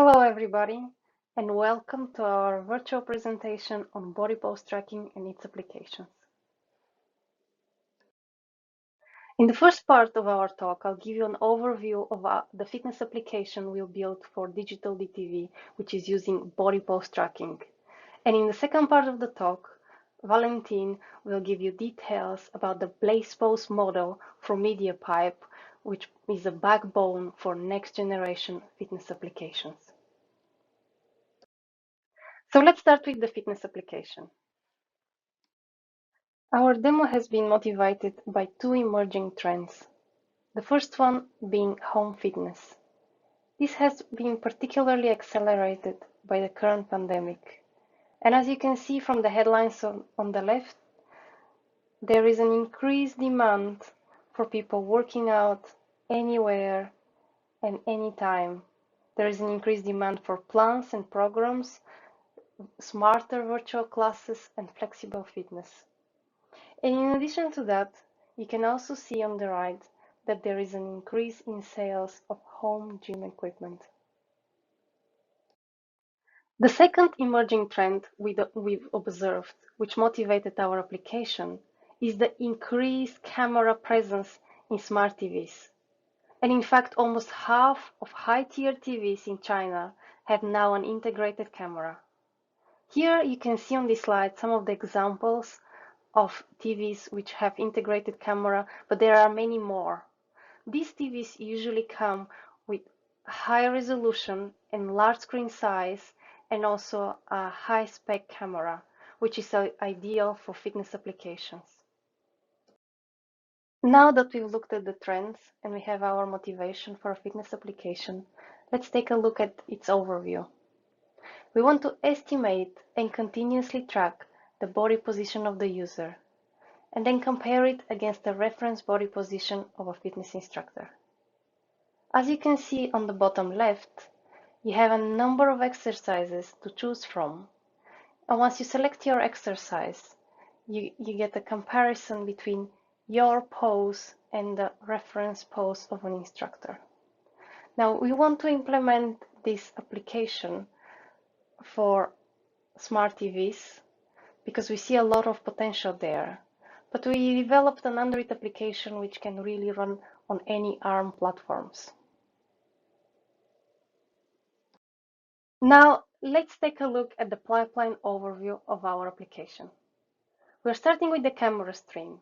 Hello everybody, and welcome to our virtual presentation on body pose tracking and its applications. In the first part of our talk, I'll give you an overview of the fitness application we built for digital DTV, which is using body pose tracking. And in the second part of the talk, Valentin will give you details about the BlazePose model from MediaPipe, which is a backbone for next generation fitness applications. So let's start with the fitness application. Our demo has been motivated by two emerging trends. The first one being home fitness. This has been particularly accelerated by the current pandemic. And as you can see from the headlines on the left, there is an increased demand for people working out anywhere and anytime. There is an increased demand for plans and programs, smarter virtual classes, and flexible fitness. And in addition to that, you can also see on the right that there is an increase in sales of home gym equipment. The second emerging trend we've observed, which motivated our application, is the increased camera presence in smart TVs. And in fact, almost half of high-tier TVs in China have now an integrated camera. Here you can see on this slide some of the examples of TVs which have integrated camera, but there are many more. These TVs usually come with high resolution and large screen size and also a high spec camera, which is ideal for fitness applications. Now that we've looked at the trends and we have our motivation for a fitness application, let's take a look at its overview. We want to estimate and continuously track the body position of the user, and then compare it against the reference body position of a fitness instructor. As you can see on the bottom left, you have a number of exercises to choose from. And once you select your exercise, you get a comparison between your pose and the reference pose of an instructor. Now, we want to implement this application for smart TVs because we see a lot of potential there. But we developed an Android application which can really run on any ARM platforms. Now, let's take a look at the pipeline overview of our application. We're starting with the camera stream.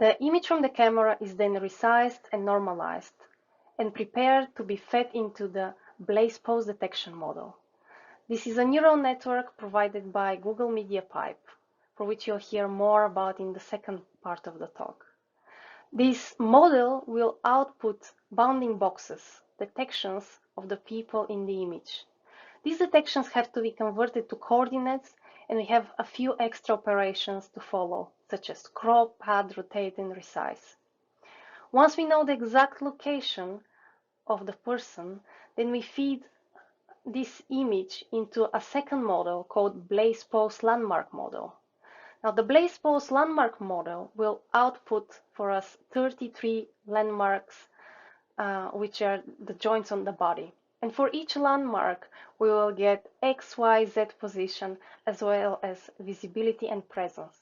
The image from the camera is then resized and normalized and prepared to be fed into the BlazePose detection model. This is a neural network provided by Google MediaPipe, for which you'll hear more about in the second part of the talk. This model will output bounding boxes, detections of the people in the image. These detections have to be converted to coordinates, and we have a few extra operations to follow, such as crop, pad, rotate, and resize. Once we know the exact location of the person, then we feed this image into a second model called BlazePose landmark model. Now, the BlazePose landmark model will output for us 33 landmarks, which are the joints on the body. And for each landmark, we will get X, Y, Z position, as well as visibility and presence.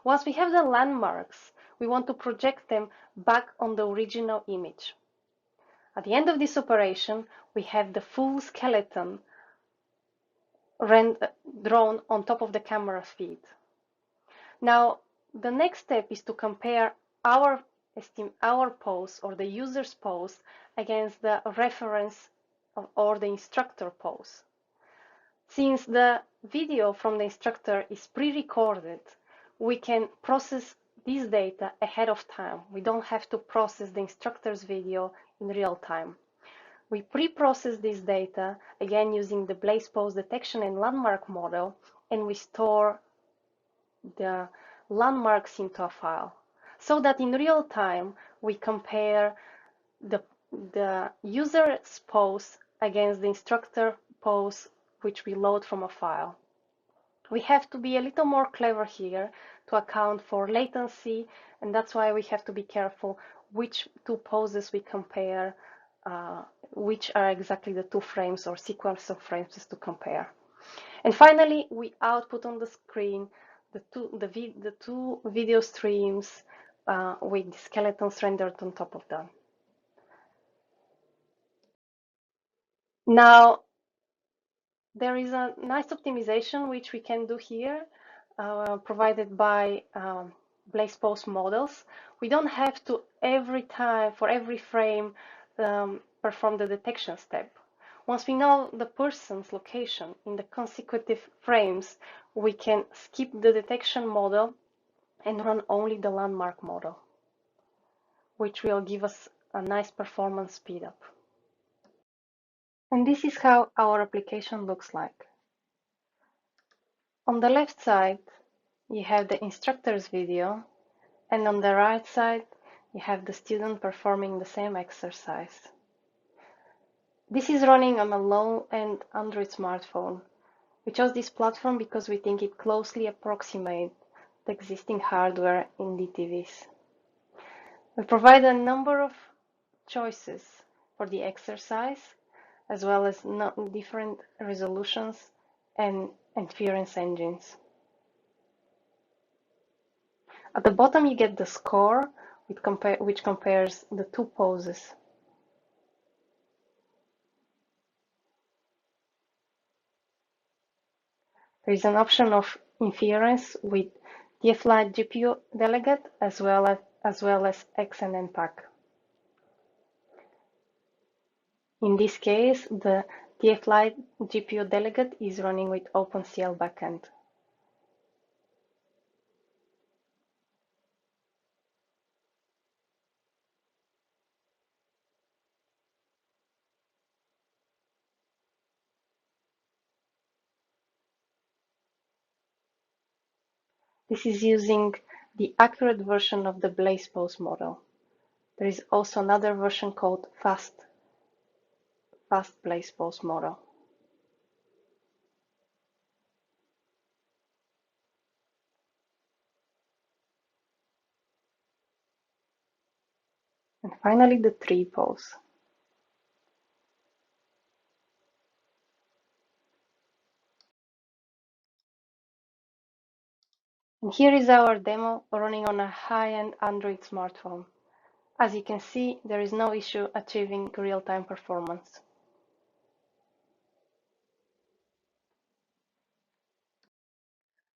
Once we have the landmarks, we want to project them back on the original image. At the end of this operation, we have the full skeleton drawn on top of the camera feed. Now, the next step is to compare our pose or the user's pose against the reference or the instructor pose. Since the video from the instructor is pre-recorded, we can process this data ahead of time. We don't have to process the instructor's video in real time. We pre-process this data, again using the BlazePose detection and landmark model, and we store the landmarks into a file, so that in real time we compare the user's pose against the instructor pose, which we load from a file. We have to be a little more clever here to account for latency, and that's why we have to be careful which two poses we compare which are exactly the two frames or sequence of frames to compare. And finally, we output on the screen the two video streams with the skeletons rendered on top of them. Now, there is a nice optimization which we can do here, provided by BlazePose models. We don't have to every time, for every frame, perform the detection step. Once we know the person's location in the consecutive frames, we can skip the detection model and run only the landmark model, which will give us a nice performance speed up. And this is how our application looks like. On the left side, you have the instructor's video, and on the right side, you have the student performing the same exercise. This is running on a low-end Android smartphone. We chose this platform because we think it closely approximates the existing hardware in DTVs. We provide a number of choices for the exercise, as well as different resolutions and inference engines. At the bottom, you get the score, which compares the two poses. There is an option of inference with TF-Lite GPU delegate as well as XNN pack. In this case, the TF-Lite GPU delegate is running with OpenCL backend. This is using the accurate version of the BlazePose model. There is also another version called fast BlazePose model. And finally, the tree pose. And here is our demo running on a high-end Android smartphone. As you can see, there is no issue achieving real-time performance.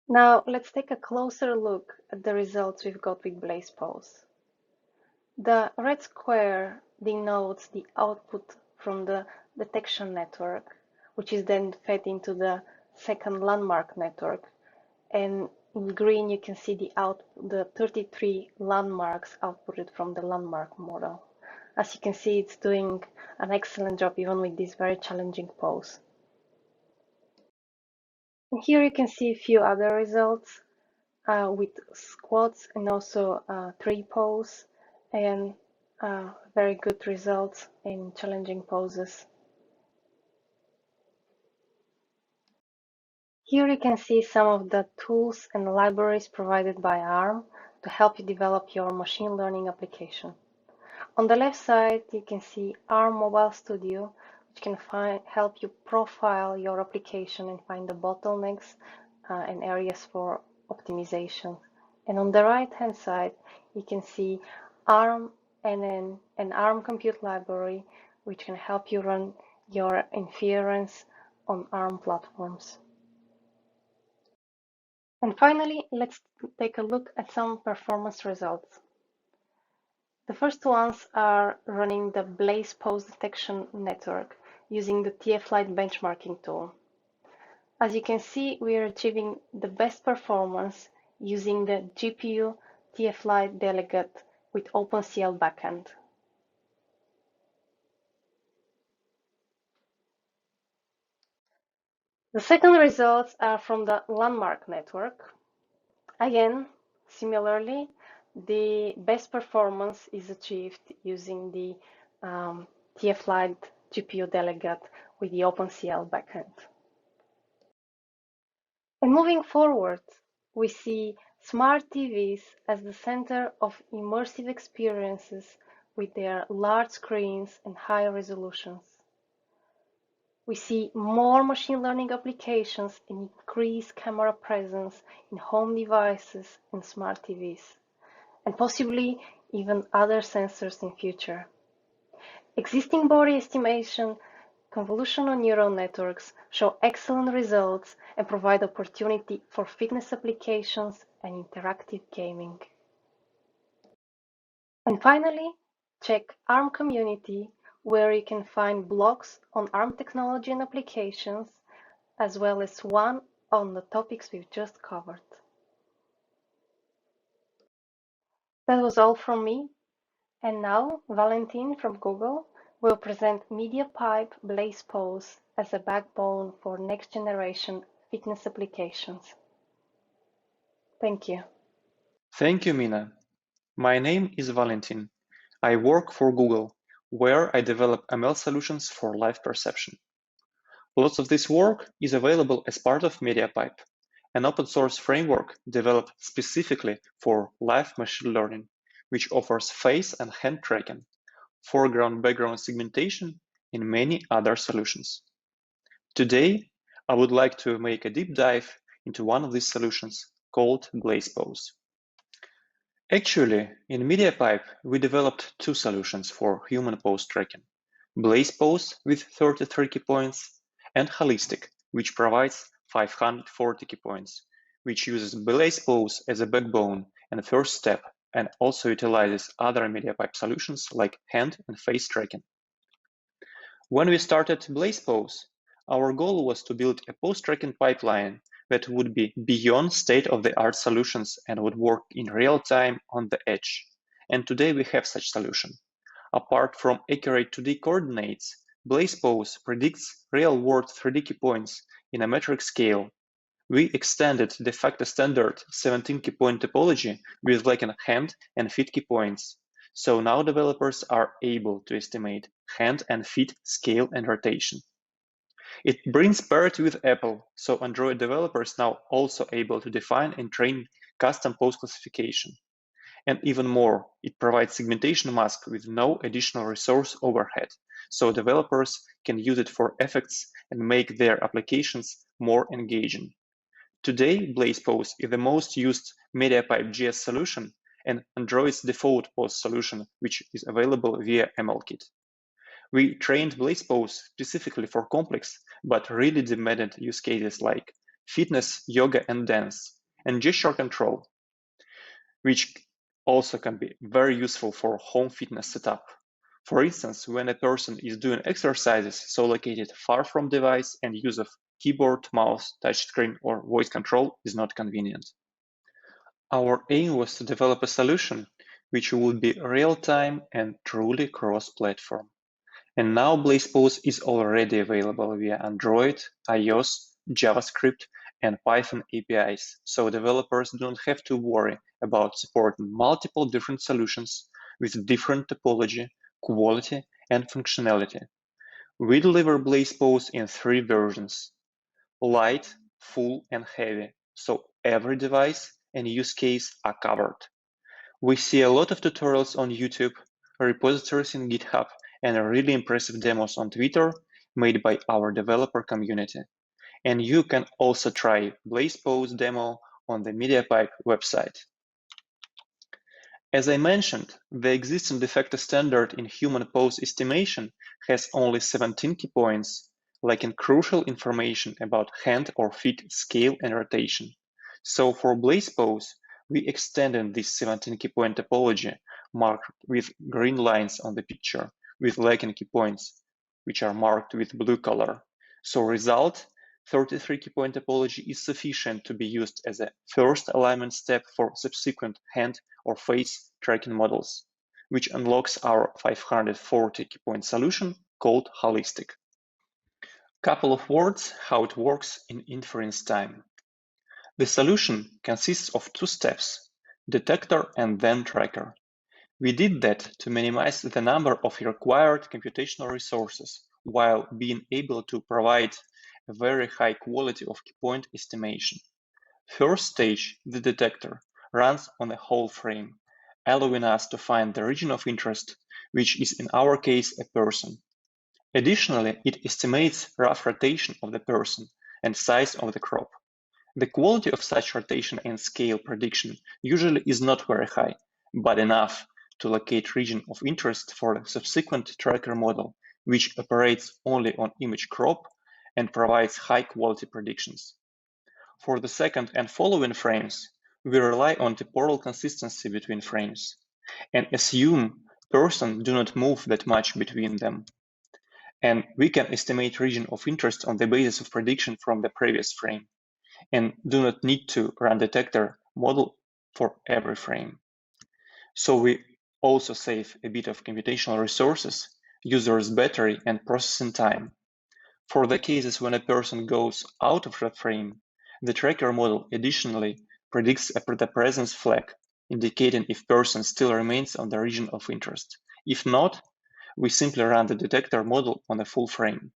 Now, let's take a closer look at the results we've got with BlazePose. The red square denotes the output from the detection network, which is then fed into the second landmark network. And in green, you can see the 33 landmarks outputted from the landmark model. As you can see, it's doing an excellent job even with this very challenging pose. And here you can see a few other results with squats and also tree pose, and very good results in challenging poses. Here you can see some of the tools and libraries provided by ARM to help you develop your machine learning application. On the left side, you can see ARM Mobile Studio, which can help you profile your application and find the bottlenecks and areas for optimization. And on the right-hand side, you can see ARM and an ARM Compute Library, which can help you run your inference on ARM platforms. And finally, let's take a look at some performance results. The first ones are running the BlazePose detection network using the TF-Lite benchmarking tool. As you can see, we are achieving the best performance using the GPU TF-Lite delegate with OpenCL backend. The second results are from the landmark network. Again, similarly, the best performance is achieved using the TF-Lite GPU delegate with the OpenCL backend. And moving forward, we see smart TVs as the center of immersive experiences with their large screens and high resolutions. We see more machine learning applications and increased camera presence in home devices and smart TVs, and possibly even other sensors in future. Existing body estimation convolutional neural networks show excellent results and provide opportunity for fitness applications and interactive gaming. And finally, check ARM community, where you can find blogs on ARM technology and applications, as well as one on the topics we've just covered. That was all from me. And now, Valentin from Google will present MediaPipe BlazePose as a backbone for next-generation fitness applications. Thank you. Thank you, Mina. My name is Valentin. I work for Google, where I develop ML solutions for live perception. Lots of this work is available as part of MediaPipe, an open source framework developed specifically for live machine learning, which offers face and hand tracking, foreground-background segmentation, and many other solutions. Today, I would like to make a deep dive into one of these solutions called BlazePose. Actually, in MediaPipe, we developed two solutions for human pose tracking: BlazePose with 33 key points and Holistic, which provides 540 key points, which uses BlazePose as a backbone and first step, and also utilizes other MediaPipe solutions like hand and face tracking. When we started BlazePose, our goal was to build a pose tracking pipeline that would be beyond state-of-the-art solutions and would work in real time on the edge. And today we have such solution. Apart from accurate 2D coordinates, BlazePose predicts real-world 3D key points in a metric scale. We extended de facto standard 17 key point topology with like hand and feet key points. So now developers are able to estimate hand and feet scale and rotation. It brings parity with Apple, so Android developers now also able to define and train custom pose classification. And even more, it provides segmentation mask with no additional resource overhead, so developers can use it for effects and make their applications more engaging. Today, BlazePose is the most used MediaPipe GS solution and Android's default pose solution, which is available via MLKit. We trained BlazePose specifically for complex but really demanded use cases like fitness, yoga, and dance, and gesture control, which also can be very useful for home fitness setup. For instance, when a person is doing exercises so located far from device and use of keyboard, mouse, touchscreen, or voice control is not convenient. Our aim was to develop a solution which would be real-time and truly cross-platform. And now BlazePose is already available via Android, iOS, JavaScript, and Python APIs, so developers don't have to worry about supporting multiple different solutions with different topology, quality, and functionality. We deliver BlazePose in 3 versions: light, full, and heavy, so every device and use case are covered. We see a lot of tutorials on YouTube, repositories in GitHub, and really impressive demos on Twitter made by our developer community. And you can also try BlazePose demo on the MediaPipe website. As I mentioned, the existing de facto standard in human pose estimation has only 17 key points, lacking crucial information about hand or feet scale and rotation. So for BlazePose, we extended this 17 key point topology marked with green lines on the picture, with lacking key points, which are marked with blue color. So result, 33 key point topology is sufficient to be used as a first alignment step for subsequent hand or face tracking models, which unlocks our 540 key point solution called Holistic. Couple of words how it works in inference time. The solution consists of 2 steps: detector and then tracker. We did that to minimize the number of required computational resources while being able to provide a very high quality of key point estimation. First stage, the detector, runs on a whole frame, allowing us to find the region of interest which is in our case a person. Additionally, it estimates rough rotation of the person and size of the crop. The quality of such rotation and scale prediction usually is not very high, but enough to locate region of interest for a subsequent tracker model, which operates only on image crop and provides high-quality predictions. For the second and following frames, we rely on temporal consistency between frames and assume persons do not move that much between them. And we can estimate region of interest on the basis of prediction from the previous frame and do not need to run detector model for every frame. So we also save a bit of computational resources, users' battery, and processing time. For the cases when a person goes out of the frame, the tracker model additionally predicts the presence flag, indicating if person still remains on the region of interest. If not, we simply run the detector model on a full frame.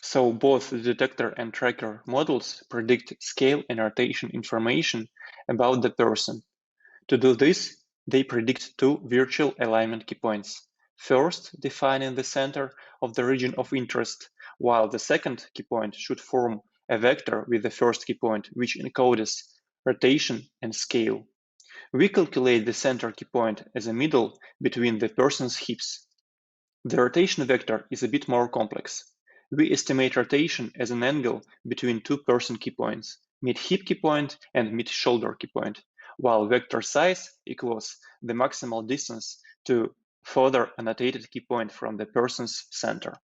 So both the detector and tracker models predict scale and rotation information about the person. To do this, they predict two virtual alignment keypoints. First, defining the center of the region of interest, while the second keypoint should form a vector with the first keypoint, which encodes rotation and scale. We calculate the center keypoint as a middle between the person's hips. The rotation vector is a bit more complex. We estimate rotation as an angle between two person keypoints, mid-hip keypoint and mid-shoulder keypoint, while vector size equals the maximal distance to further annotated keypoint from the person's center.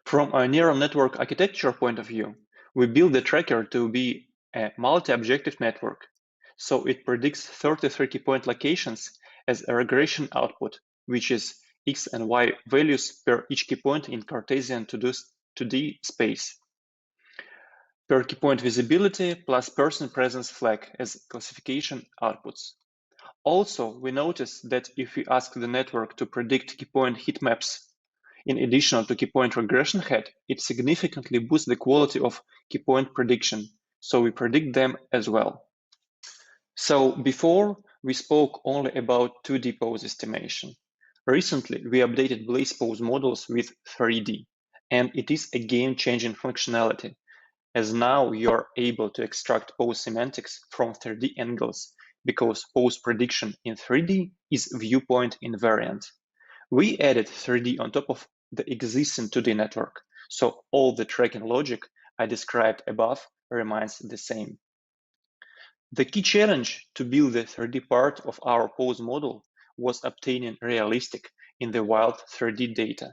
From a neural network architecture point of view, we build the tracker to be a multi-objective network, so it predicts 33 keypoint locations as a regression output, which is x and y values per each keypoint in Cartesian 2D space. Per keypoint visibility plus person presence flag as classification outputs. Also, we notice that if we ask the network to predict keypoint heat maps in addition to keypoint regression head, it significantly boosts the quality of keypoint prediction, so we predict them as well. So before, we spoke only about 2D pose estimation. Recently, we updated BlazePose models with 3D, and it is a game-changing functionality, as now you're able to extract pose semantics from 3D angles, because pose prediction in 3D is viewpoint invariant. We added 3D on top of the existing 2D network, so all the tracking logic I described above remains the same. The key challenge to build the 3D part of our pose model was obtaining realistic in the wild 3D data.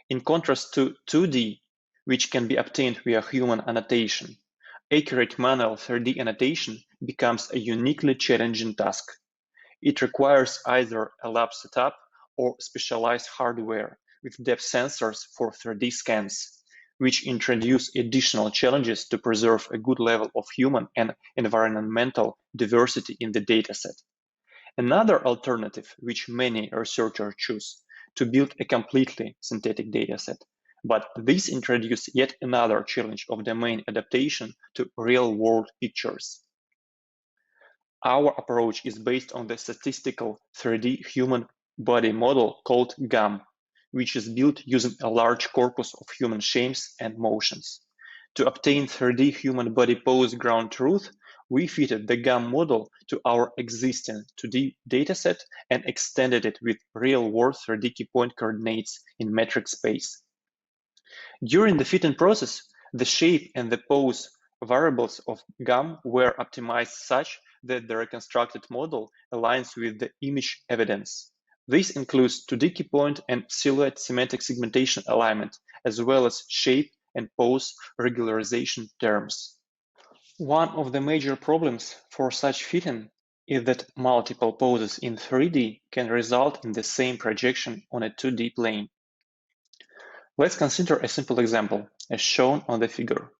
In contrast to 2D, which can be obtained via human annotation, accurate manual 3D annotation becomes a uniquely challenging task. It requires either a lab setup or specialized hardware with depth sensors for 3D scans, which introduce additional challenges to preserve a good level of human and environmental diversity in the dataset. Another alternative, which many researchers choose, to build a completely synthetic dataset. But this introduces yet another challenge of domain adaptation to real-world pictures. Our approach is based on the statistical 3D human body model called GHUM, which is built using a large corpus of human shapes and motions. To obtain 3D human body pose ground truth, we fitted the GHUM model to our existing 2D dataset and extended it with real-world 3D key point coordinates in metric space. During the fitting process, the shape and the pose variables of GHUM were optimized such that the reconstructed model aligns with the image evidence. This includes 2D key point and silhouette semantic segmentation alignment, as well as shape and pose regularization terms. One of the major problems for such fitting is that multiple poses in 3D can result in the same projection on a 2D plane. Let's consider a simple example, as shown on the figure.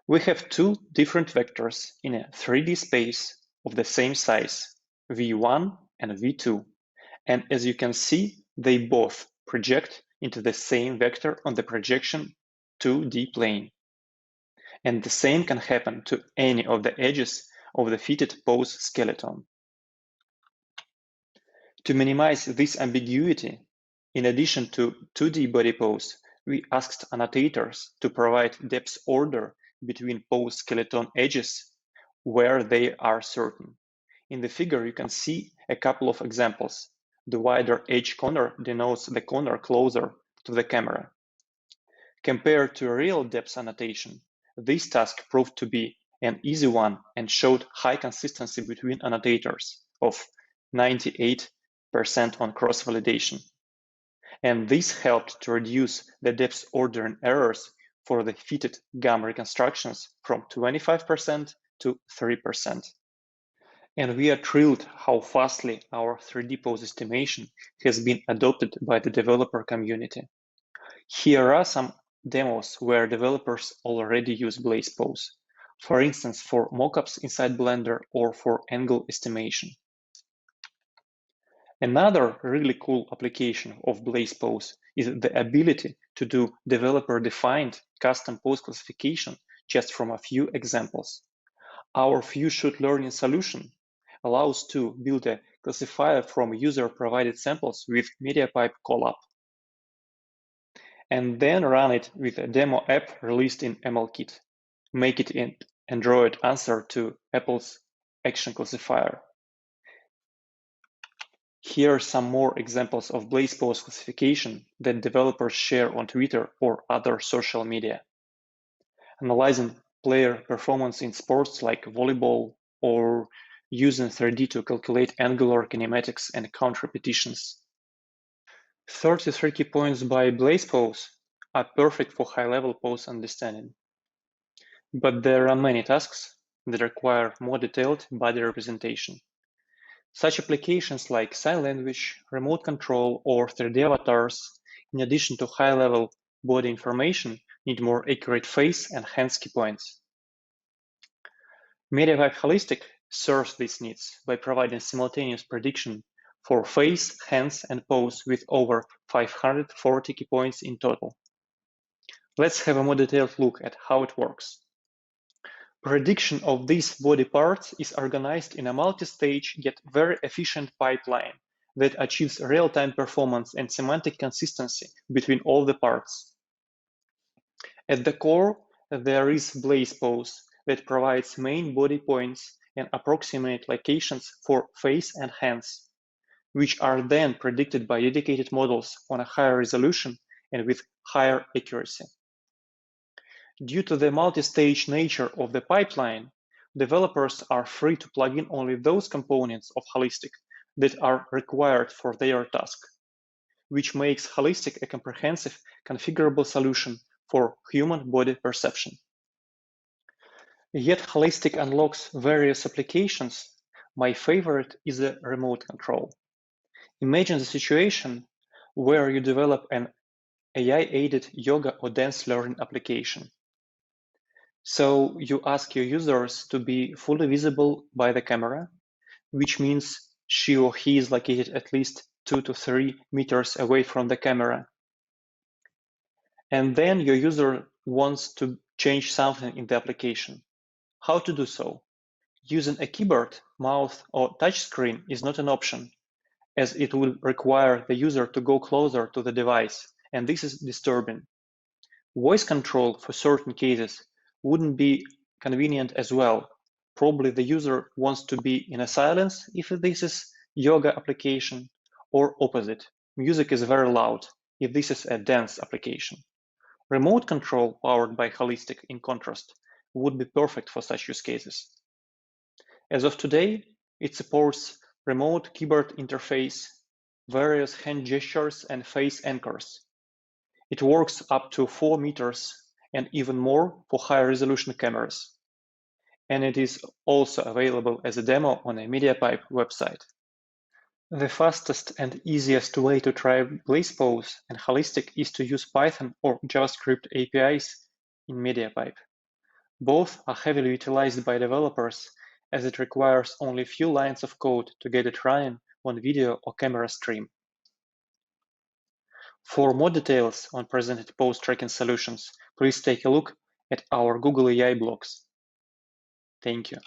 We have two different vectors in a 3D space of the same size, v1 and v2, and as you can see, they both project into the same vector on the projection 2D plane. And the same can happen to any of the edges of the fitted pose skeleton. To minimize this ambiguity, in addition to 2D body pose, we asked annotators to provide depth order between pose skeleton edges where they are certain. In the figure, you can see a couple of examples. The wider edge corner denotes the corner closer to the camera. Compared to a real depth annotation, this task proved to be an easy one and showed high consistency between annotators of 98% on cross-validation. And this helped to reduce the depth ordering errors for the fitted GHUM reconstructions from 25% to 3%. And we are thrilled how fastly our 3D pose estimation has been adopted by the developer community. Here are some demos where developers already use BlazePose, for instance, for mockups inside Blender or for angle estimation. Another really cool application of BlazePose is the ability to do developer-defined custom pose classification just from a few examples. Our few-shot learning solution allows to build a classifier from user-provided samples with MediaPipe Colab, and then run it with a demo app released in MLKit. Make it an Android answer to Apple's action classifier. Here are some more examples of BlazePose classification that developers share on Twitter or other social media. Analyzing player performance in sports like volleyball, or using 3D to calculate angular kinematics and count repetitions. 33 key points by BlazePose are perfect for high-level pose understanding. But there are many tasks that require more detailed body representation. Such applications like sign language, remote control, or 3D avatars, in addition to high-level body information, need more accurate face and hands key points. MediaPipe Holistic serves these needs by providing simultaneous prediction for face, hands, and pose with over 540 key points in total. Let's have a more detailed look at how it works. Prediction of these body parts is organized in a multi-stage yet very efficient pipeline that achieves real-time performance and semantic consistency between all the parts. At the core, there is BlazePose that provides main body points and approximate locations for face and hands, which are then predicted by dedicated models on a higher resolution and with higher accuracy. Due to the multi-stage nature of the pipeline, developers are free to plug in only those components of Holistic that are required for their task, which makes Holistic a comprehensive, configurable solution for human body perception. Yet Holistic unlocks various applications. My favorite is the remote control. Imagine the situation where you develop an AI-aided yoga or dance learning application. So you ask your users to be fully visible by the camera, which means she or he is located at least 2 to 3 meters away from the camera. And then your user wants to change something in the application. How to do so? Using a keyboard, mouse, or touchscreen is not an option, as it will require the user to go closer to the device, and this is disturbing. Voice control for certain cases wouldn't be convenient as well. Probably the user wants to be in a silence if this is yoga application, or opposite. Music is very loud if this is a dance application. Remote control powered by Holistic, in contrast, would be perfect for such use cases. As of today, it supports remote keyboard interface, various hand gestures, and face anchors. It works up to 4 meters and even more for higher resolution cameras. And it is also available as a demo on a MediaPipe website. The fastest and easiest way to try BlazePose and Holistic is to use Python or JavaScript APIs in MediaPipe. Both are heavily utilized by developers, as it requires only a few lines of code to get it running on video or camera stream. For more details on presented pose tracking solutions, please take a look at our Google AI blogs. Thank you.